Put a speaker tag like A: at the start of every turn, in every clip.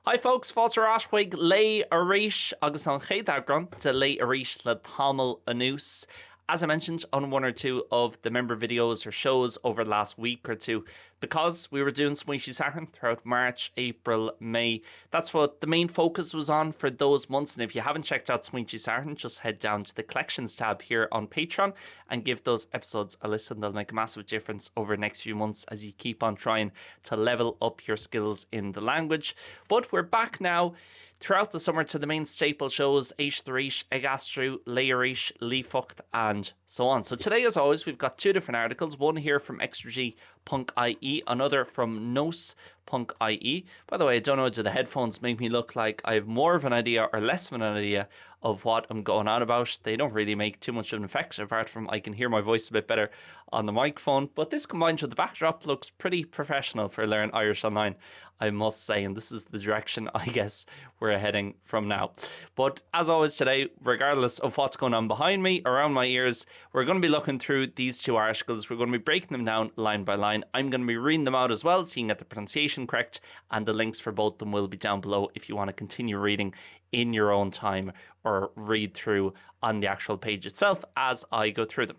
A: Hi folks, fáilte ráisfuig Léigh Arís agus an chéad agran to Léigh Arís le Tamil Anús. As I mentioned on one or two of the member videos or shows over the last week or two, because we were doing Smuointe Saturn throughout March, April, May, that's what the main focus was on for those months. And if you haven't checked out Smuointe Saturn, just head down to the collections tab here on Patreon and give those episodes a listen. They'll make a massive difference over the next few months as you keep on trying to level up your skills in the language. But we're back now throughout the summer to the main staple shows, Éist Arís, Ag Aistriú, Léigh Arís, Líofacht and so on. So today, as always, we've got two different articles, one here from extrag.ie, another from nos.ie. By the way, I don't know, do the headphones make me look like I have more of an idea or less of an idea of what I'm going on about? They don't really make too much of an effect, apart from I can hear my voice a bit better on the microphone. But this combined with the backdrop looks pretty professional for Learn Irish Online, I must say, and this is the direction I guess we're heading from now. But as always today, regardless of what's going on behind me, around my ears, we're going to be looking through these two articles. We're going to be breaking them down line by line. I'm going to be reading them out as well, so you can get the pronunciation correct, and the links for both of them will be down below if you want to continue reading in your own time or read through on the actual page itself as I go through them.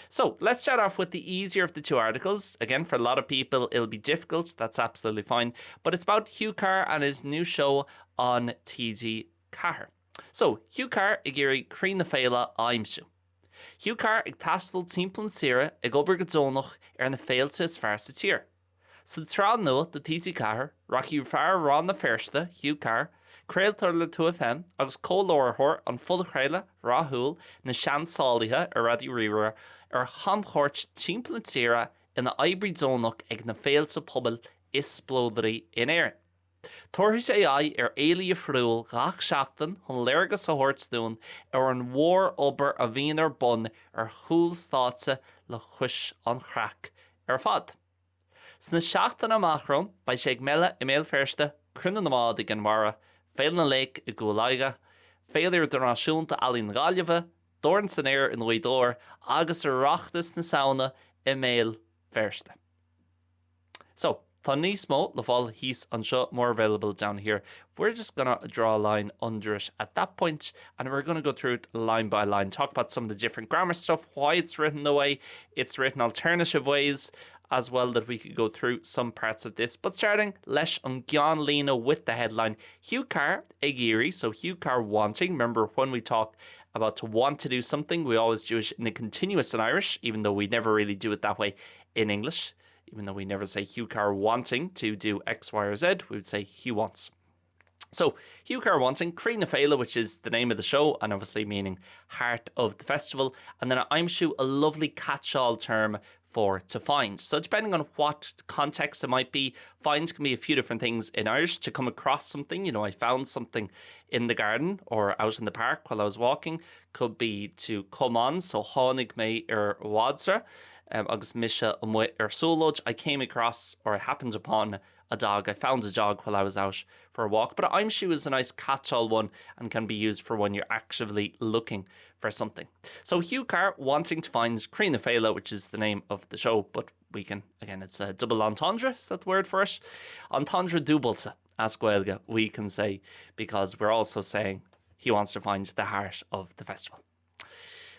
A: So let's start off with the easier of the two articles. Again, for a lot of people, it'll be difficult. That's absolutely fine. But it's about Hugh Carr and his new show on TG Cahir. So, Hugh Carr ag iarraidh Crí na Féile aimsiú. Hugh Carr ag tastal timpeall na tíre ag obair go dónach na féilte is fearr sa tír. Sa trá nua de TG Cahir, rachiú fearr rán na feirste, Hugh Carr, creaaltar le 2FM agus cólóirthóir an fullchréile ráthúil na sean sálaithe ar radaí ríomhara ar chamchóirt timpeall na tíre ina oibriú dónach ag na féilte pobal isplódaí in éireann. Tuairis AI ar éalaí a friúil gach seachtain chun léargas a thuirt dún ar an mhór obair a bhíonn ar bun ar chúl stáitse le chuis an chrac ar fad. Sna seachtain amachrón, ba sé ag meile I méal feirste, crunne na mád ag an mara, féil na léic I gúlaiga, féilir do náisiúnta alín gáilmhe, dóran san éir in uidóir, agus ar reachtas na saona I méal feirste. So, tá níos mó le fáil híos an seo more available down here. We're just going to draw a line under it at that point, and we're going to go through it line by line, talk about some of the different grammar stuff, why it's written the way it's written, alternative ways as well that we could go through some parts of this. But starting leis an gceann líne with the headline, Hugh Carr ag iarraidh, so Hugh Carr wanting. Remember when we talk about to want to do something, we always do it in the continuous in Irish, even though we never really do it that way in English. Even though we never say Hugh Carr wanting to do X, Y, or Z, we would say Hugh wants. So, Hugh Carr wanting, Crí na Féile, which is the name of the show, and obviously meaning heart of the festival, and then aimsiú, a lovely catch-all term for to find. So depending on what context it might be, find can be a few different things in Irish. To come across something, I found something in the garden or out in the park while I was walking, could be to come on, so tháinig mé ar bhádra, agus mise amuid ar súlóid. I came across, or I happened upon a dog. I found a dog while I was out for a walk. But aimsiú is a nice catch-all one and can be used for when you're actively looking for something. So Hugh Carr wanting to find Crí na Féile, which is the name of the show, but we can, again, it's a double entendre, is that the word for it? Entendre dúbalta, as Gaeilge, we can say, because we're also saying he wants to find the heart of the festival.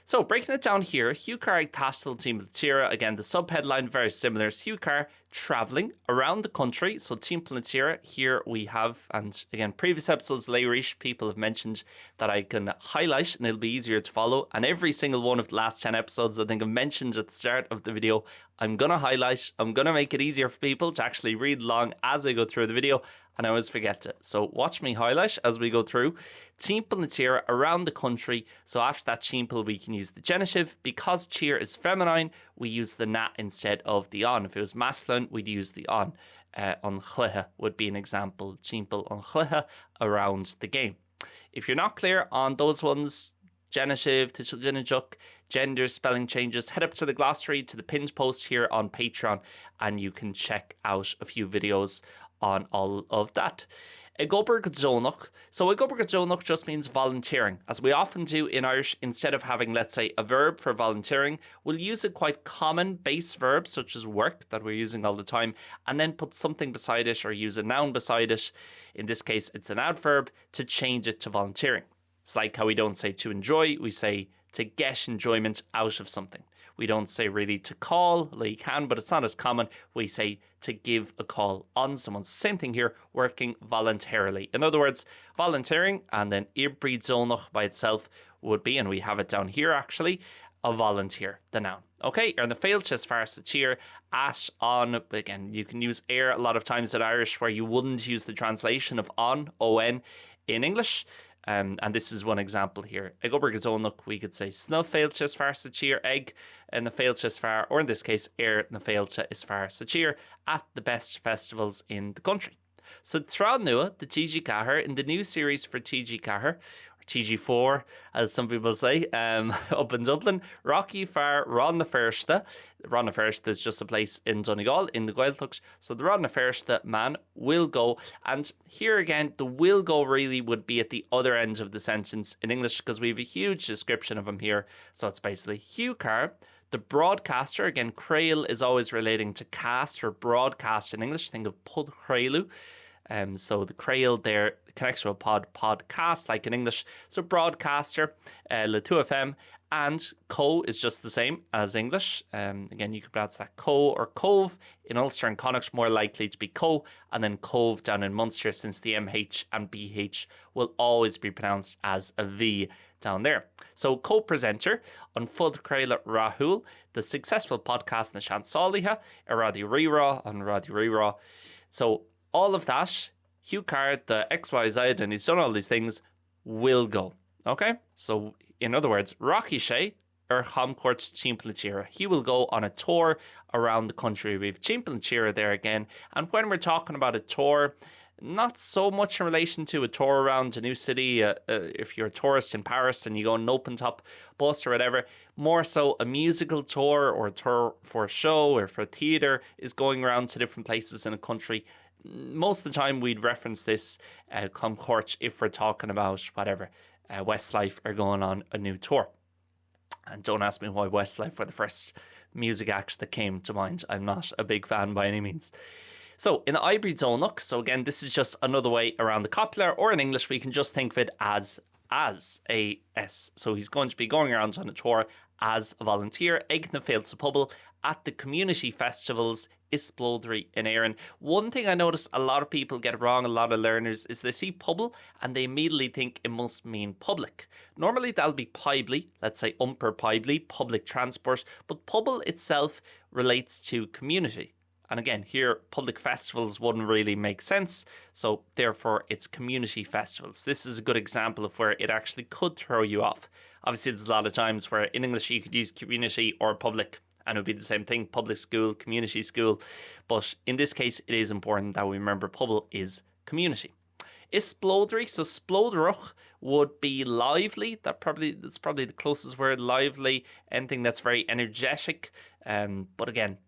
A: So, breaking it down here, Hugh Carr ag tastal timpeall tíre. Again, the subheadline very similar. It's Hugh Carr travelling around the country. So, timpeall na tíre, here we have, and again, previous episodes, Léigh Arís, people have mentioned that I can highlight and it'll be easier to follow. And every single one of the last 10 episodes, I think I've mentioned at the start of the video, I'm going to highlight, I'm going to make it easier for people to actually read along as I go through the video, and I always forget it. So watch me highlight as we go through. Timpeall na tíre around the country. So after that timpeall, we can use the genitive. Because tír is feminine, we use the na instead of the on. If it was masculine, we'd use the on. An chluithe would be an example. Timpeall an chluithe around the game. If you're not clear on those ones, genitive, tuisilginneach, gender, spelling changes, head up to the glossary, to the pinned post here on Patreon, and you can check out a few videos on all of that. Ag obair go dteognach. So ag obair go dteognach just means volunteering. As we often do in Irish, instead of having, let's say, a verb for volunteering, we'll use a quite common base verb such as work that we're using all the time, and then put something beside it or use a noun beside it. In this case, it's an adverb to change it to volunteering. It's like how we don't say to enjoy, we say to get enjoyment out of something. We don't say really to call, although you can, but it's not as common. We say to give a call on someone. Same thing here, working voluntarily. In other words, volunteering and then ibrí dteognach by itself would be, and we have it down here actually, a volunteer, the noun. Okay, or the failte is fearr sa tír, at, on. Again, you can use a lot of times in Irish where you wouldn't use the translation of on, on, in English. And this is one example here. Ag obair go dteognach, we could say sna failte is fearr sa tír, ag and the failte is fearr, or in this case, na failte is fearr sa tír, at the best festivals in the country. So Trá Nua, the TG Cahir, in the new series for TG Cahir, or TG4, as some people say, up in Dublin, Rocky Fearr Ron na Firsta. Ron na Firsta is just a place in Donegal, in the Gaeltacht. So the Ron na Firsta man will go. And here again, the will go really would be at the other end of the sentence in English, because we have a huge description of him here. So it's basically Hugh Carr, the broadcaster. Again, Crail is always relating to cast or broadcast in English. Think of Pod Chrailu. So the Crail there connects to a podcast, like in English. So broadcaster, le 2FM, and co is just the same as English. Again, you could pronounce that co or cove. In Ulster and Connacht, more likely to be co, and then cove down in Munster, since the MH and BH will always be pronounced as a V down there. So co-presenter on Fud Craile Rahul, the successful podcast na Sean-Sálaithe, a Radio Rírá on Radio Rírá. So all of that, Hugh Carr, the XYZ, and he's done all these things, will go. Okay? So, in other words, Rocky Shea, Hamcourt Chimplanchira. He will go on a tour around the country. We have Chimplanchira there again. And when we're talking about a tour, not so much in relation to a tour around a new city, if you're a tourist in Paris and you go on an open-top bus or whatever, more so a musical tour or a tour for a show or for a theatre is going around to different places in a country. Most of the time we'd reference this Comcourt if we're talking about whatever, Westlife are going on a new tour. And don't ask me why Westlife were the first music act that came to mind. I'm not a big fan by any means. So in Ibrí Dteognach, so again, this is just another way around the copula, or in English we can just think of it as A-S. So he's going to be going around on a tour as a volunteer, ag na failte pobal, at the community festivals Isplodri in Éireann. One thing I notice a lot of people get wrong, a lot of learners, is they see pobal and they immediately think it must mean public. Normally that'll be pibly, let's say umper pibly, public transport, but pobal itself relates to community. And again, here, public festivals wouldn't really make sense, so therefore it's community festivals. This is a good example of where it actually could throw you off. Obviously, there's a lot of times where in English you could use community or public, and it would be the same thing, public school, community school. But in this case, it is important that we remember pobal is community. Isplodri, so splodruch would be lively. That's probably the closest word, lively, anything that's very energetic. But again,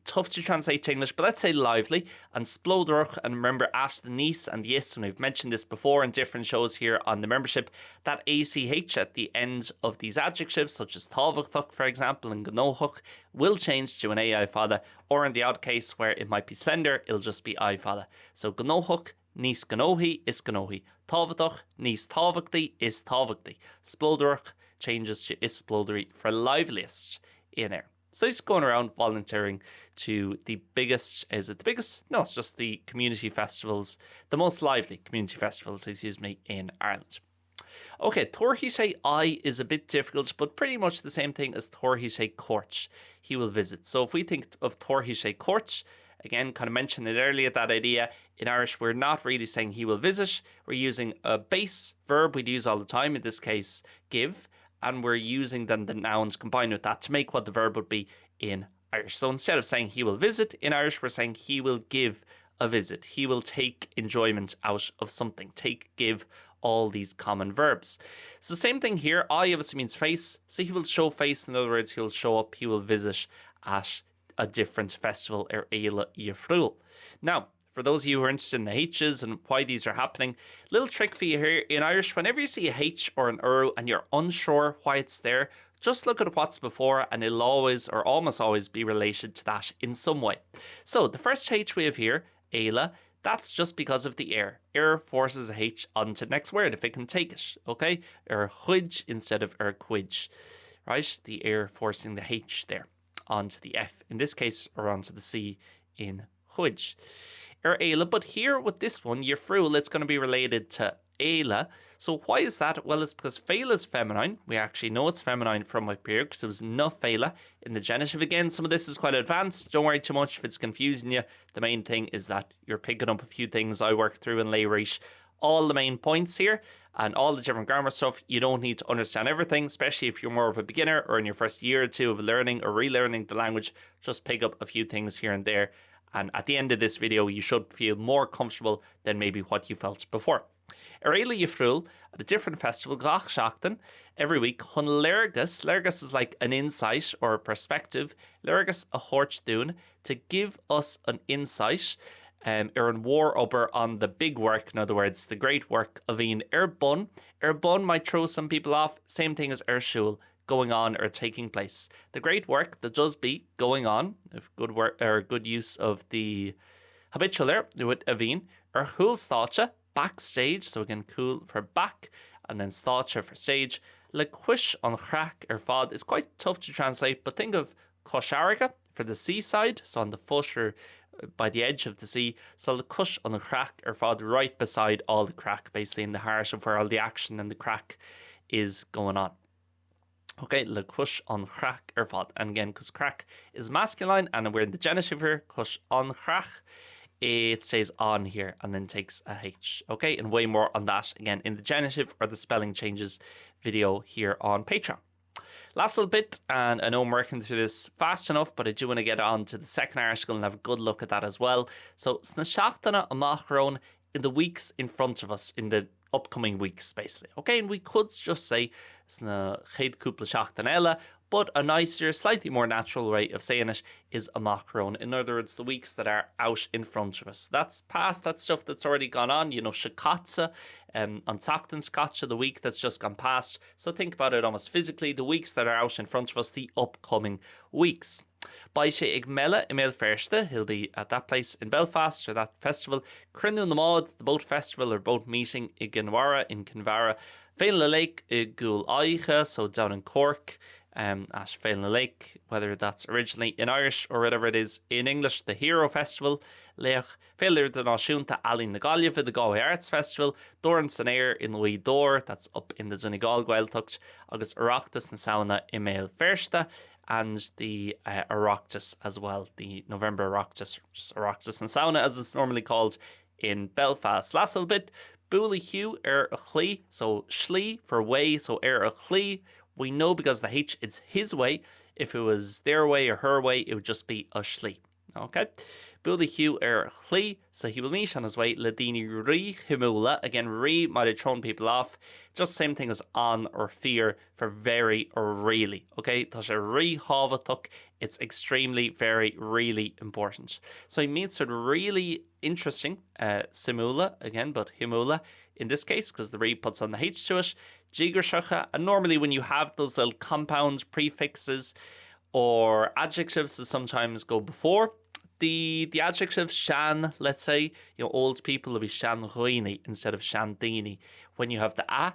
A: tough to translate to English, but let's say lively. And splodruch, and remember after the niece and yes, and we've mentioned this before in different shows here on the membership, that ACH at the end of these adjectives, such as tábhachtach, for example, and gnóthach, will change to an AI fada, or in the odd case where it might be slender, it'll just be I fada. So gnóthach, níos gnóhi is gnóhi. Tábhachtach, níos tábhachtaí is tábhachtaí. Splodruch changes to isplodri for liveliest in there. So he's going around volunteering to the biggest, is it the biggest? No, it's just the community festivals, the most lively community festivals, in Ireland. Okay, Tuairtha I is a bit difficult, but pretty much the same thing as Tuairtha Court. He will visit. So if we think of Tuairtha Court, again, kind of mentioned it earlier, that idea, in Irish, we're not really saying he will visit. We're using a base verb we'd use all the time, in this case, give. And we're using then the nouns combined with that to make what the verb would be in Irish. So instead of saying he will visit in Irish, we're saying he will give a visit. He will take enjoyment out of something. Take, give, all these common verbs. So same thing here. I obviously means face. So he will show face. In other words, he will show up. He will visit at a different festival or Éile Iafrúil. Now, for those of you who are interested in the H's and why these are happening, little trick for you here in Irish, whenever you see a H or an R and you're unsure why it's there, just look at what's before and it'll always or almost always be related to that in some way. So the first H we have here, Éile, that's just because of the air. Air forces a H onto the next word if it can take it, okay? Chuid instead of cuid, right? The air forcing the H there onto the F, in this case, or onto the C in chuid. Éile, but here with this one, your friúil, it's going to be related to Éile. So why is that? Well, it's because féile is feminine. We actually know it's feminine from up here because it was na féile in the genitive. Again, some of this is quite advanced. Don't worry too much if it's confusing you. The main thing is that you're picking up a few things I worked through in Léigh Arís. All the main points here and all the different grammar stuff. You don't need to understand everything, especially if you're more of a beginner or in your first year or two of learning or relearning the language. Just pick up a few things here and there. And at the end of this video, you should feel more comfortable than maybe what you felt before. Éile your friúil at a different festival, gach seachtain, every week, chun léargas. Léargas is like an insight or a perspective. Léargas a chóirt dún to give us an insight an war ober on the big work, in other words, the great work of Ian bun. Bun might throw some people off, same thing as siúil, going on or taking place. The great work that does be going on, if good work or good use of the habitual there with Aveen, chuil státe, backstage, so again cool for back, and then státe for stage. Le cuis an chrack fad is quite tough to translate, but think of cosharga for the seaside, so on the foot or by the edge of the sea. So le cuis an chrack fad right beside all the crack, basically in the heart of where all the action and the crack is going on. Okay, le cuis an chrack fad, and again because crack is masculine and we're in the genitive here, cuis an chrack, it stays on here and then takes a H. Okay, and way more on that again in the genitive or the spelling changes video here on Patreon. Last little bit, and I know I'm working through this fast enough, but I do want to get on to the second article and have a good look at that as well. So, sna seachtaine amach rón in the weeks in front of us, in the upcoming weeks, basically. Okay, and we could just say sna chéad cúpla seachtain eile, but a nicer, slightly more natural way of saying it is amach rón. In other words, the weeks that are out in front of us. That's past that stuff that's already gone on, you know, shakatsa, on Tachtan Scotcha, the week that's just gone past. So think about it almost physically, the weeks that are out in front of us, the upcoming weeks. By sé ag mela Iméal Feirste, he'll be at that place in Belfast, or that festival. Crinú na Mád, the boat festival or boat meeting in Ginwara, in Kinvara. Féile Lake i Dhó Ag Aistriú, so down in Cork. At Féile Lake, whether that's originally in Irish or whatever it is in English, the Hero Festival, Léigh Féile de Náisiúnta Alín na Gaillimh, the Dhó Ag Arts Festival, Doran San Air in Louis Dor, that's up in the Donegal Gaeltacht, Agus Oireachtas na Sauna Iméal Feirste, and the Oireachtas as well, the November Oireachtas, just Oireachtas na Sauna as it's normally called in Belfast. Last little bit, Búla Hiú a Chlí, so Slí for way, so a Chlí. We know because the H, it's his way. If it was their way or her way, it would just be a Slí. Okay? Búla Hiú a Chlí, so he will meet on his way. Le Daoine rí himúla. Again, rí might have thrown people off. Just same thing as on or fear for very or really. Okay? Tá sé rí hábhachtach. It's extremely, very, really important. So he meets a really interesting simúla, again, but himúla in this case, because the rí puts on the H to it. Jigarsacha, and normally when you have those little compound prefixes or adjectives that sometimes go before, the adjective shan, let's say, you know, old people will be shan roini instead of shan dini. When you have the ath,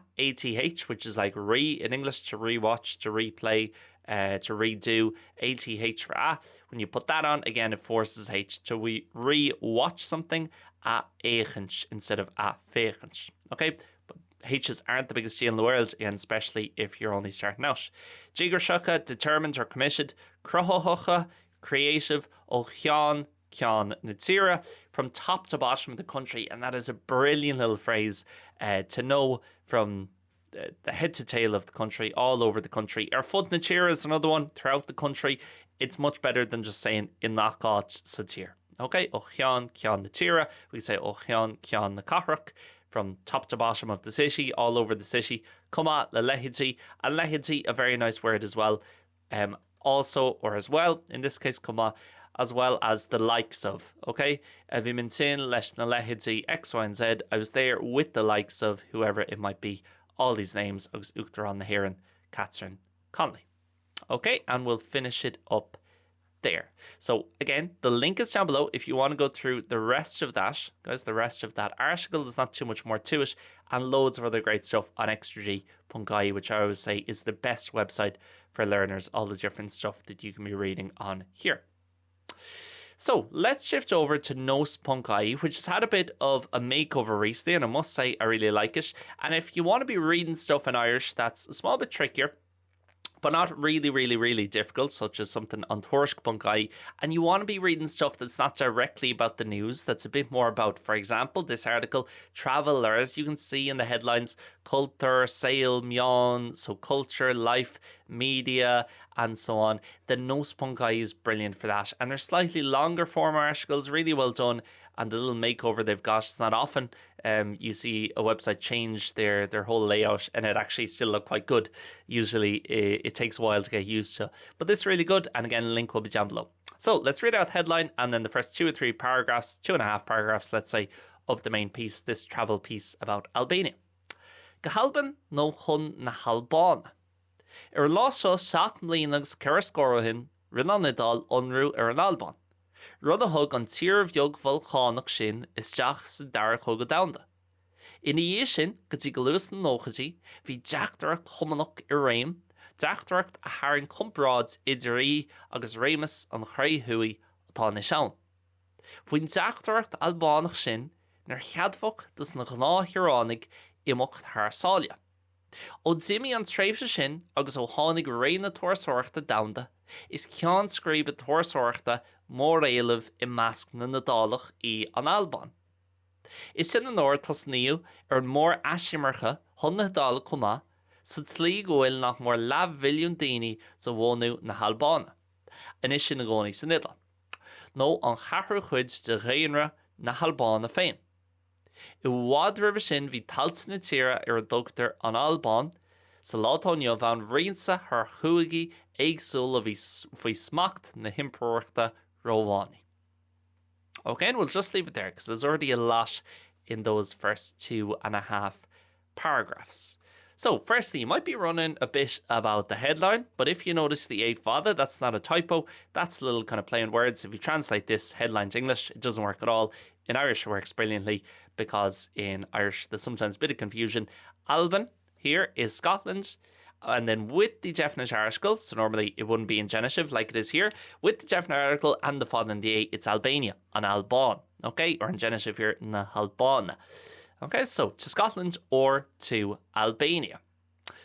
A: which is like re in English, to rewatch, to replay, to redo, ath for when you put that on, again, it forces H to re-watch something, éichint instead of féichint. Okay? H's aren't the biggest G in the world, and especially if you're only starting out. Jigarsacha, determined or committed. Crochocha, creative. O'Chian, Cian Natsira, from top to bottom of the country. And that is a brilliant little phrase to know from the head to tail of the country, all over the country. Fud Natsira is another one throughout the country. It's much better than just saying in Nachát Satir. Okay, O'Chian, Cian Natsira. We say O'Chian, Cian Nacarach. From top to bottom of the city, all over the city. Cuma le lehidzi. A lehidzi, a very nice word as well. Also, or as well, in this case, cuma as well as the likes of, okay? Bhí min sin leis na leithidí X, Y and Z. I was there with the likes of whoever it might be. All these names agus uachtar an na Héireann, Catherine Connolly. Okay, and we'll finish it up there. So again, the link is down below if you want to go through the rest of that, guys. The rest of that article, there's not too much more to it, and loads of other great stuff on extrag.ie, which I always say is the best website for learners, all the different stuff that you can be reading on here. So let's shift over to nose.ie, which has had a bit of a makeover recently, and I must say I really like it. And if you want to be reading stuff in Irish that's a small bit trickier, but not really difficult, such as something on tuairisc.ie, and you want to be reading stuff that's not directly about the news, that's a bit more about, for example, this article, travel, or as you can see in the headlines, culture, sail, mion, so culture, life, media, and so on. The nose.ie is brilliant for that, and they're slightly longer form articles, really well done, and the little makeover they've got. It's not often you see a website change their whole layout and it actually still look quite good. Usually it takes a while to get used to, but this is really good, and again, link will be down below. So let's read out the headline and then the first 2 or 3 paragraphs, 2.5 paragraphs, let's say, of the main piece, this travel piece about Albania. Gehalban no chun na Halbána. Láseo 7 mbliana agus 4 scóraithin rinne nidal onrú an Albán. Rud a thug an tír bheag volcánach sin isteach sa dara chug a damda. Ina dhé sin, go dtí go luas na nóchatí, bhí deachtarach thumanach i réim, deachtarach a tharraing compráid idirí agus réimeas an chraithhuaí atá na seán. Bhain deachtarach Albánach sin, nar cheadfach dus na gná Hiránig imeacht thar sália. Ó d'imí an tréimhse sin agus ó tháinig réna tuairseoireachta damda, is ceann scríbe tuairseoireachta mór éilimh I measc na Nadálach í an Albán. Is sin an óir tasníú an mór eisimarcha chun na Nadála chumá sa tlí gohfuil nach mór leabhmhilliún daoine sa bhónú na Halbána, inis sin na gcónaí sa nidal. nó an chathair chuid de réonra na Halbána féin. I bhád roimh sin bhí talsa na tíre ar a dtugtar an Albán, sa látáineo bhain riansa th chuagaí éagsúil a bhí faoi smacht na himpeoireachta Rómhánaí. Okay, and we'll just leave it there because there's already a lot in those first 2.5 paragraphs. So, firstly, you might be running a bit about the headline, but if you notice the eighth father, that's not a typo. That's a little kind of play on words. If you translate this headline to English, it doesn't work at all. In Irish, it works brilliantly because in Irish, there's sometimes a bit of confusion. Alban here is Scotland, and then with the definite article, so normally it wouldn't be in genitive like it is here, with the definite article and the father and the A, it's Albania, an Albán, okay, or in genitive here, na Halbána. Okay, so to Scotland or to Albania.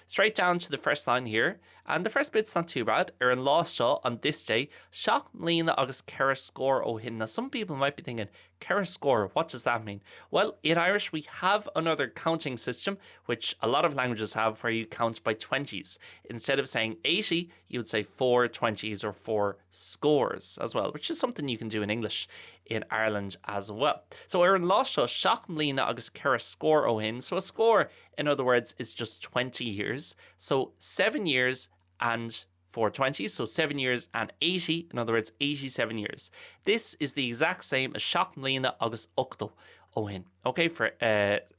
A: Straight down to the first line here, and the first bit's not too bad. An láiste on this day, seach mbliana agus ceithre scór ó shin. Now, some people might be thinking, ceithre scór, what does that mean? Well, in Irish, we have another counting system, which a lot of languages have, where you count by 20s. Instead of saying 80, you would say 4 20s or 4 scores as well, which is something you can do in English in Ireland as well. So an láiste, seach mbliana agus ceithre scór ó shin. So a score, in other words, is just 20 years. So 7 years and 420s, so 7 years and 80, in other words, 87 years. This is the exact same as seach mbliana agus 8 ó shin. Okay, for,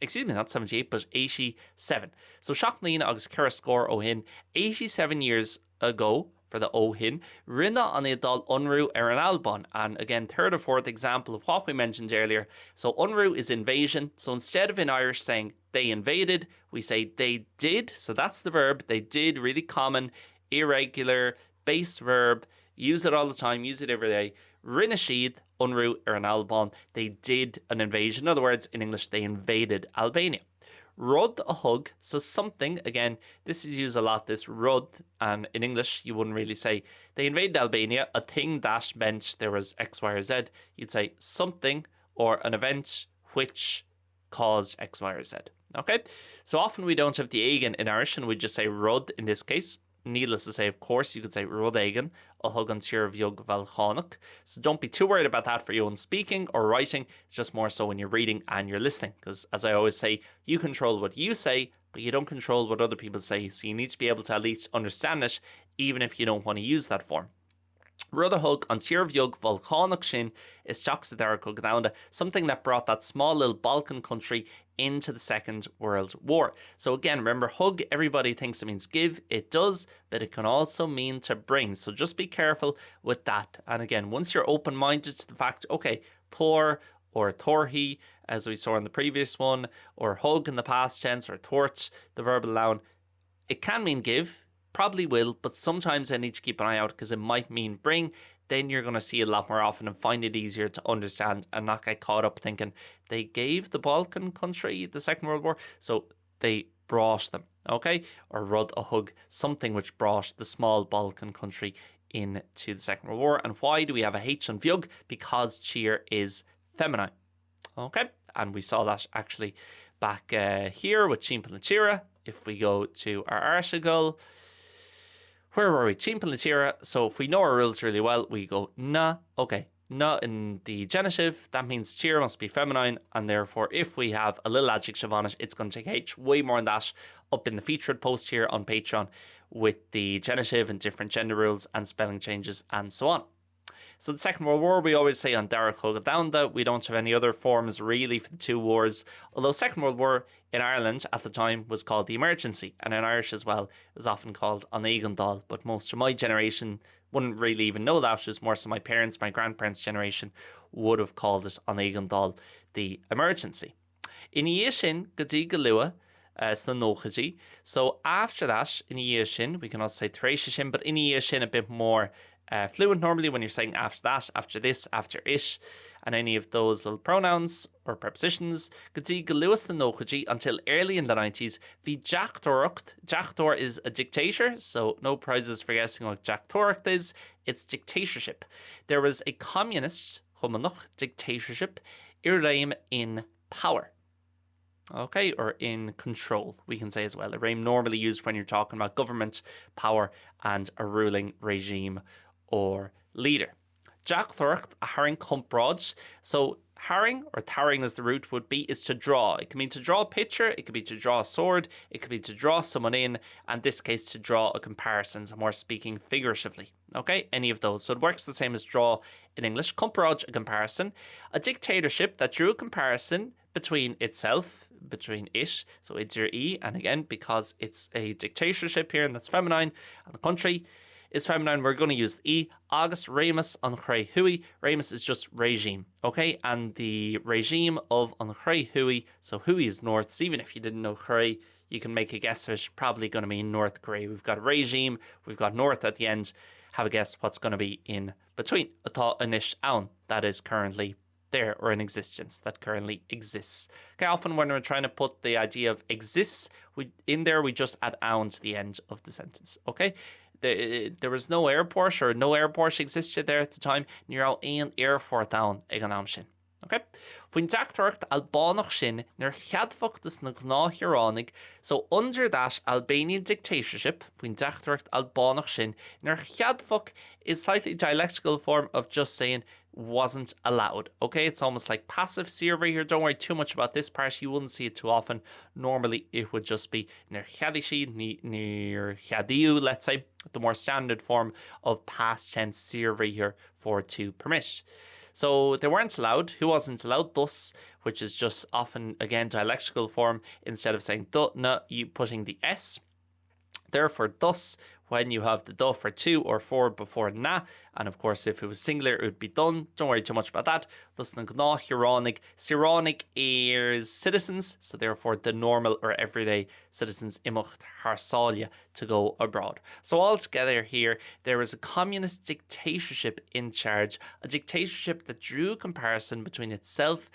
A: excuse me, not 78, but 87. So seach mbliana agus ceithre scór ó shin, 87 years ago, for the ó shin, rinne an iadal unrú an Albán. And again, third or fourth example of what we mentioned earlier. So unrú is invasion. So instead of in Irish saying they invaded, we say they did. So that's the verb. They did, really common, irregular, base verb. Use it all the time, use it every day. Rinne siad unrú an Albán. They did an invasion. In other words, in English, they invaded Albania. Rud a hug, so something, again, this is used a lot, this rud, and in English you wouldn't really say they invaded Albania, a thing that meant there was X, Y, or Z. You'd say something or an event which caused X, Y, or Z. Okay, so often we don't have the eigen in Irish and we just say rud in this case. Needless to say, of course, you could say rud eigen, a hug an tír bheag volcánach. So don't be too worried about that for your own speaking or writing. It's just more so when you're reading and you're listening. Because as I always say, you control what you say, but you don't control what other people say. So you need to be able to at least understand it, even if you don't want to use that form. Rud a thug an tír bheag volcánach sin is teach sa dara go gnáda, something that brought that small little Balkan country into the Second World War. So again, remember, hug, everybody thinks it means give. It does, but it can also mean to bring. So just be careful with that. And again, once you're open-minded to the fact, okay, Thor or Thorhi, as we saw in the previous one, or hug in the past tense, or thort, the verbal noun, it can mean give, probably will, but sometimes I need to keep an eye out because it might mean bring. Then you're going to see it a lot more often and find it easier to understand and not get caught up thinking they gave the Balkan country the Second World War, so they brought them, okay? Or rud a hug, something which brought the small Balkan country into the Second World War. And why do we have a H on bheag? Because cheer is feminine, okay? And we saw that actually back here with Timpeall na Tíre. If we go to our article, where were we? Timpeall na Tíre. So if we know our rules really well, we go na. Okay, na in the genitive, that means cheer must be feminine, and therefore if we have a little adjective on it, it's going to take H. Way more on that up in the featured post here on Patreon with the genitive and different gender rules and spelling changes and so on. So the Second World War, we always say on Dara Chóga Domhanda, we don't have any other forms really for the two wars, although Second World War in Ireland at the time was called the Emergency, and in Irish as well, it was often called An Éigean Dal, but most of my generation wouldn't really even know that. It was more so my parents, my grandparents' generation would have called it An Éigean Dal, the Emergency. In Iashin, Gadi Galua, so after that, in Iashin, we can also say Thraciashin, but in Iashin a bit more fluent normally when you're saying after that, after this, after it, and any of those little pronouns or prepositions. Gadi Galuas the Nochaji until early in the 90s. The Jack Torrucht. Jack Tor is a dictator, so no prizes for guessing what Jack Torrucht is. It's dictatorship. There was a communist dictatorship, Irreim in power. Okay, or in control, we can say as well. Irreim normally used when you're talking about government, power, and a ruling regime or leader. Jack Thorcht, a haring comprod. So haring or tarring as the root would be is to draw. It can mean to draw a picture, it could be to draw a sword, it could be to draw someone in, and in this case to draw a comparison, so more speaking figuratively. Okay, any of those. So it works the same as draw in English. Comprod, a comparison. A dictatorship that drew a comparison between itself, between it, so it's your E, and again, because it's a dictatorship here and that's feminine, and the country is feminine, we're going to use the E. August Remus an Chré Hui. Remus is just regime, okay? And the regime of an Chré Hui, so Hui is north, so even if you didn't know Chré, you can make a guess of it, probably going to mean North Korea. We've got regime, we've got north at the end. Have a guess what's going to be in between. Atá anish aun, that is currently there, or in existence, that currently exists. Okay, often when we're trying to put the idea of exists in there, we just add aun to the end of the sentence, okay? There was no airport, or no airport existed there at the time. Níor all aon airport down ag an am sin. Okay? Fuin dachtarcht Albánach sin níor cheadfachtas na gnáthúránig. So under that Albanian dictatorship, fuin dachtarcht Albánach sin, níor cheadfach is slightly dialectical form of just saying wasn't allowed. Okay, it's almost like passive survey here. Don't worry too much about this part. You wouldn't see it too often. Normally it would just be níor cheadishi, níor cheadiu, let's say, the more standard form of past tense survey here for to permit. So they weren't allowed. Who wasn't allowed? Thus, which is just often again dialectical form. Instead of saying do, na, you putting the S. Therefore, thus, when you have the do for two or four before na, and of course if it was singular it would be done. Don't worry too much about that. Thus na gná huránig. Sironic is citizens, so therefore the normal or everyday citizens imacht harsália to go abroad. So altogether here there is a communist dictatorship in charge, a dictatorship that drew comparison between itself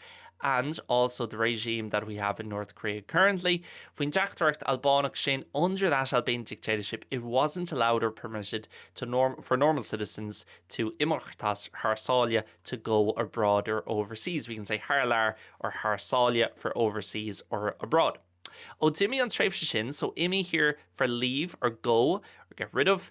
A: and also the regime that we have in North Korea currently. When Dachtarcht Albánach sin, under that Albanian dictatorship, it wasn't allowed or permitted for normal citizens to imachtas harsália to go abroad or overseas. We can say harlar or harsália for overseas or abroad. Odimi on treifse sin, so imi here for leave or go or get rid of.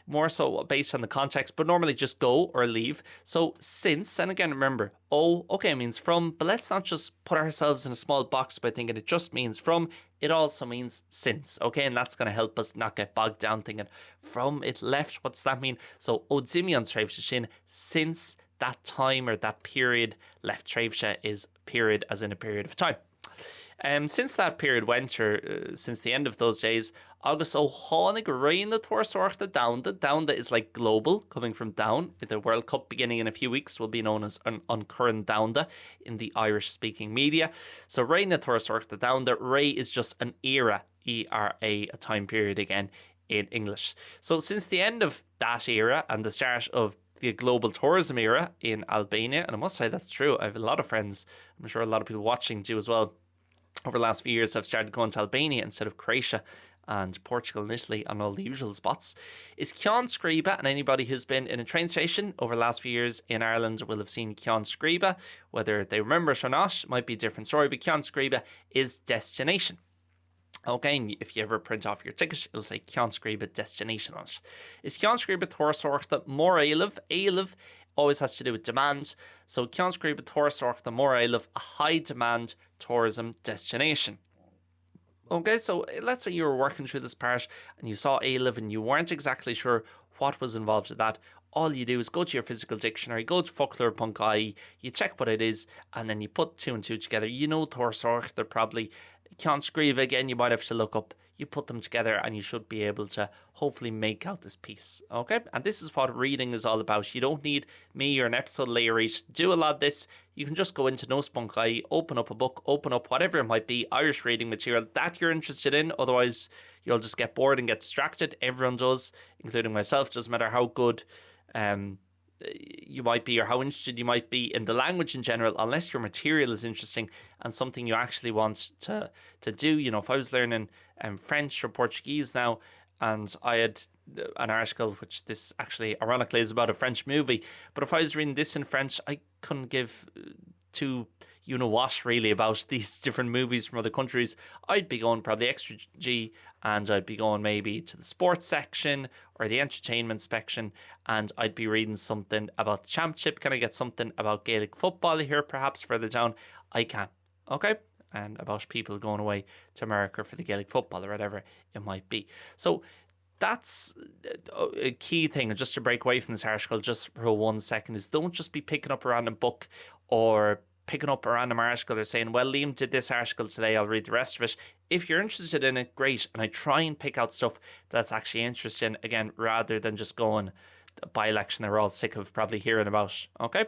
A: more so based on the context, but normally just go or leave. So since, and again, remember, okay, means from, but let's not just put ourselves in a small box by thinking it just means from. It also means since, okay? And that's going to help us not get bogged down thinking from it left. What's that mean? So, Odzimion Treibshe Shin, since that time or that period left. Treibshe is period as in a period of time. Since that period went, or since the end of those days, agus ó tháinig raon the tuairseoireachta Domhanda. Domhanda is like global, coming from down. The World Cup beginning in a few weeks will be known as an current Domhanda in the Irish-speaking media. So raon the tuairseoireachta Domhanda. Ray is just an era, E-R-A, a time period again in English. So since the end of that era and the start of the global tourism era in Albania, and I must say that's true. I have a lot of friends, I'm sure a lot of people watching do as well, over the last few years have started going to Albania instead of Croatia and Portugal and Italy on all the usual spots. Is Ceann Scríbe, and anybody who's been in a train station over the last few years in Ireland will have seen Ceann Scríbe. Whether they remember it or not, it might be a different story, but Ceann Scríbe is destination. Okay, and if you ever print off your ticket, it'll say Ceann Scríbe destination on it. Is Ceann Scríbe tuairseoireachta mór éilimh? Éilimh always has to do with demand. So Ceann Scríbe tuairseoireachta mór éilimh, a high demand tourism destination. Okay, so let's say you were working through this part and you saw éilimh and you weren't exactly sure what was involved in that. All you do is go to your physical dictionary, go to folklore.ie, you check what it is, and then you put two and two together. You know tuairseoireachta probably. Ceann Scríbe, again, you might have to look up. You put them together and you should be able to hopefully make out this piece. Okay? And this is what reading is all about. You don't need me or an episode of Léigh Arís to do a lot of this. You can just go into notes.ie, open up a book, open up whatever it might be, Irish reading material that you're interested in. Otherwise, you'll just get bored and get distracted. Everyone does, including myself. Doesn't matter how good you might be or how interested you might be in the language in general, unless your material is interesting and something you actually want to do. You know, if I was learning French or Portuguese now and I had an article, which this actually ironically is about a French movie, but if I was reading this in French, I couldn't give two you know what really about these different movies from other countries. I'd be going probably extra G, and I'd be going maybe to the sports section or the entertainment section, and I'd be reading something about the championship. Can I get something about Gaelic football here perhaps further down? I can. Okay? And about people going away to America for the Gaelic football or whatever it might be. So that's a key thing. And just to break away from this article just for 1 second, is don't just be picking up a random book or picking up a random article or saying, well, Liam did this article today, I'll read the rest of it. If you're interested in it, great. And I try and pick out stuff that's actually interesting, again, rather than just going by-election that we're all sick of probably hearing about. Okay?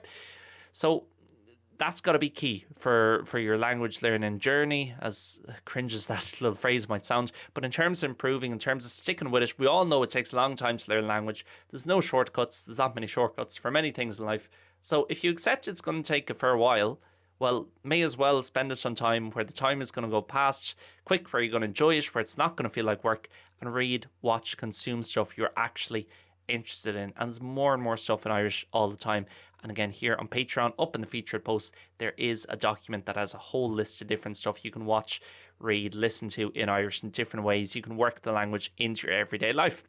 A: So that's got to be key for your language learning journey, as cringe as that little phrase might sound. But in terms of improving, in terms of sticking with it, we all know it takes a long time to learn language. There's no shortcuts. There's not many shortcuts for many things in life. So if you accept it's going to take a fair while, well, may as well spend it on time where the time is going to go past quick, where you're going to enjoy it, where it's not going to feel like work, and read, watch, consume stuff you're actually interested in. And there's more and more stuff in Irish all the time. And again, here on Patreon, up in the featured post, there is a document that has a whole list of different stuff you can watch, read, listen to in Irish in different ways. You can work the language into your everyday life.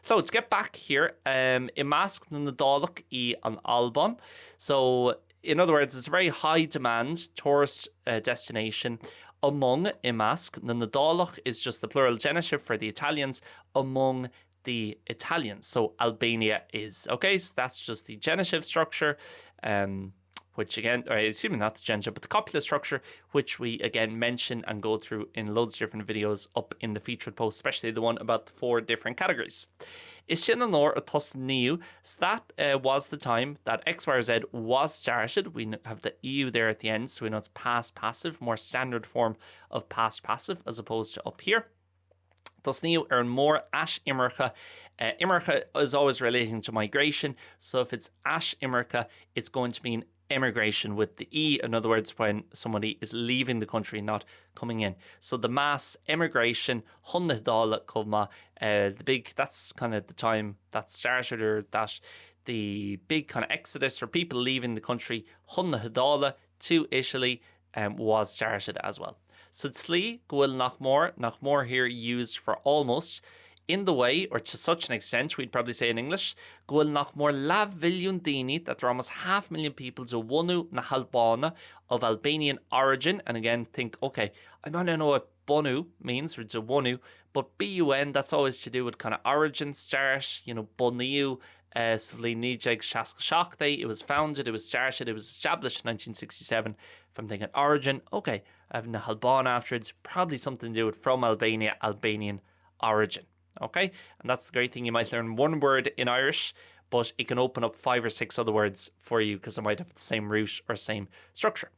A: So to get back here, Imasc na Dálach I an Alban. So in other words, it's a very high demand tourist destination among Imasc. Na Dálach is just the plural genitive for the Italians, among the Italians. So Albania is. Okay, so that's just the genitive structure, which again, or assuming not the genitive, but the copula structure, which we again mention and go through in loads of different videos up in the featured post, especially the one about the 4 different categories. Is sin an or a tos new? So that was the time that X, Y, or Z was started. We have the EU there at the end, so we know it's past passive, more standard form of past passive as opposed to up here. Tos new earn more ash imercha. Imercha is always relating to migration, so if it's ash imercha, it's going to mean immigration with the E. In other words, when somebody is leaving the country, not coming in. So the mass immigration, Hunna Dála Coma, the big, that's kind of the time that started, or that the big kind of exodus for people leaving the country, Hunna Dála to Italy, was started as well. So Tlí, Gwil Nachmór here used for almost. in the way, or to such an extent, we'd probably say in English, Gwyl nach mór leathmilliún daoine, that there are almost 500,000 people to wonu na Halbána of Albanian origin. And again, think, okay, I might not know what Bonu means, or to wonu, but BUN, that's always to do with kind of origin, start, Buniu, Svli Nijeg Shask Day. It was founded, it was started, it was established in 1967. If I'm thinking origin, okay, having the Halbána afterwards, probably something to do with from Albania, Albanian origin. Okay, and that's the great thing. You might learn one word in Irish, but it can open up 5 or 6 other words for you because it might have the same root or same structure.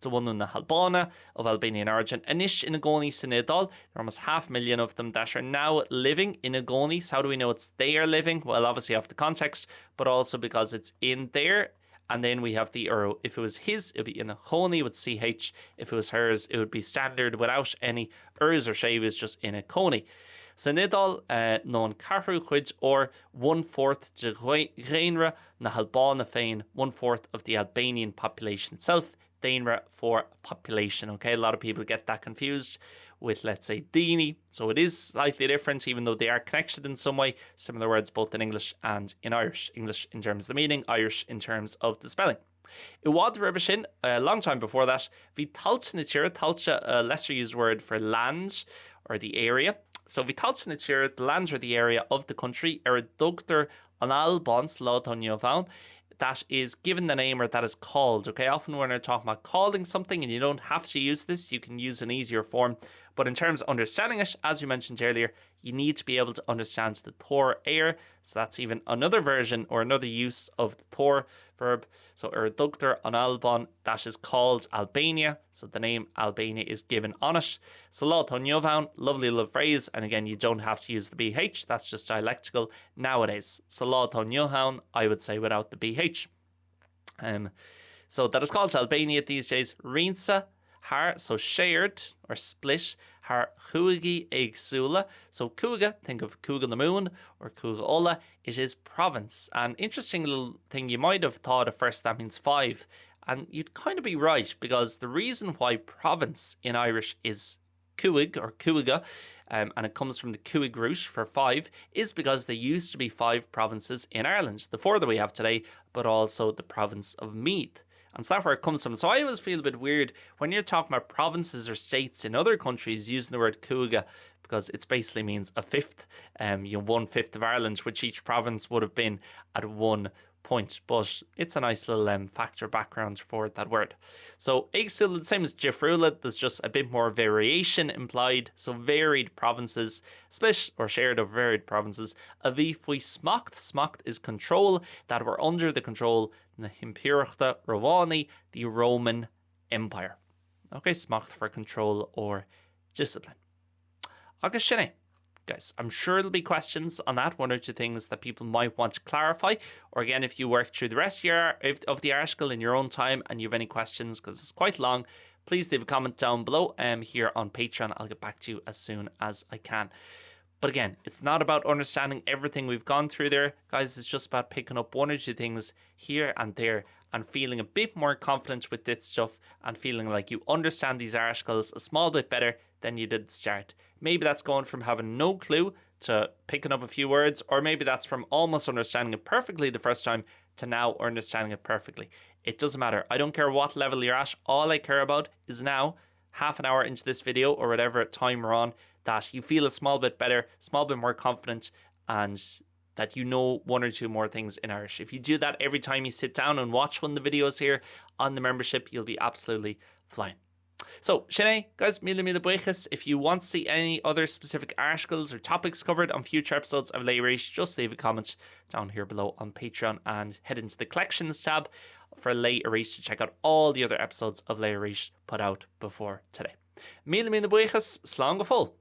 A: So one in the Halbána of Albanian origin. Anish in Agoni Sinidal. There are almost 500,000 of them that are now living in Agoni. So how do we know it's they are living? Well, obviously off the context, but also because it's in there. And then we have the Uro. If it was his, it would be in a Choni with CH. If it was hers, it would be standard without any Urs or Shavas, just in a Coney. Sinidal, non Carhu Chuid, or 1/4 de Ghainra na Halbána Féin, 1/4 of the Albanian population itself. Dainra for population. Okay, a lot of people get that confused with, let's say, Dini. So it is slightly different, even though they are connected in some way. Similar words both in English and in Irish. English in terms of the meaning, Irish in terms of the spelling. Iwad Revishin, a long time before that, vi talchinitira, talcha, a lesser used word for land or the area. So vi talchinitira, the land or the area of the country, er dugter an albans lautoniovaun, that is given the name or that is called. Okay, often when we're talking about calling something, and you don't have to use this, you can use an easier form. But in terms of understanding it, as we mentioned earlier, you need to be able to understand the Tor air. So that's even another version or another use of the Tor verb. So Dugter an Alban, that is called Albania. So the name Albania is given on it. So Lautoniovaun, lovely little phrase. And again, you don't have to use the BH. That's just dialectical nowadays. So Lautoniovaun, I would say without the BH. So that is called Albania these days. Rinsa, har, so shared or split. Har Chuigi Aigsula. So Cuaga, think of Cuaga the moon or Cuaga Ola. It is province. An interesting little thing, you might have thought at first that means 5. And you'd kind of be right, because the reason why province in Irish is Cuig or Cuaga, and it comes from the Cuig root for 5, is because there used to be 5 provinces in Ireland. The 4 that we have today, but also the province of Meath. And so that's where it comes from. So I always feel a bit weird when you're talking about provinces or states in other countries using the word Cuaga, because it basically means a fifth, 1/5 of Ireland, which each province would have been at one point. But it's a nice little factor background for that word. So Aigsula, the same as Jifrula, there's just a bit more variation implied. So varied provinces, split or shared of varied provinces. Avi fui smacht. Smacht is control, that were under the control na Imperiachta Rovani, the Roman Empire. Okay, smacht for control or discipline. Agus sinné. Guys, I'm sure there'll be questions on that, 1 or 2 things that people might want to clarify. Or again, if you work through the rest of the article in your own time and you have any questions, because it's quite long, please leave a comment down below here on Patreon. I'll get back to you as soon as I can. But again, it's not about understanding everything we've gone through there. Guys, it's just about picking up 1 or 2 things here and there and feeling a bit more confident with this stuff and feeling like you understand these articles a small bit better than you did at the start. Maybe that's going from having no clue to picking up a few words, or maybe that's from almost understanding it perfectly the first time to now understanding it perfectly. It doesn't matter. I don't care what level you're at. All I care about is now, half an hour into this video or whatever time we're on, that you feel a small bit better, small bit more confident, and that you know 1 or 2 more things in Irish. If you do that every time you sit down and watch one of the videos here on the membership, you'll be absolutely flying. So, Sinead, guys, mille buíochas. If you want to see any other specific articles or topics covered on future episodes of Léigh Arís, just leave a comment down here below on Patreon and head into the collections tab for Léigh Arís to check out all the other episodes of Léigh Arís put out before today. Mille buíochas, slán go full.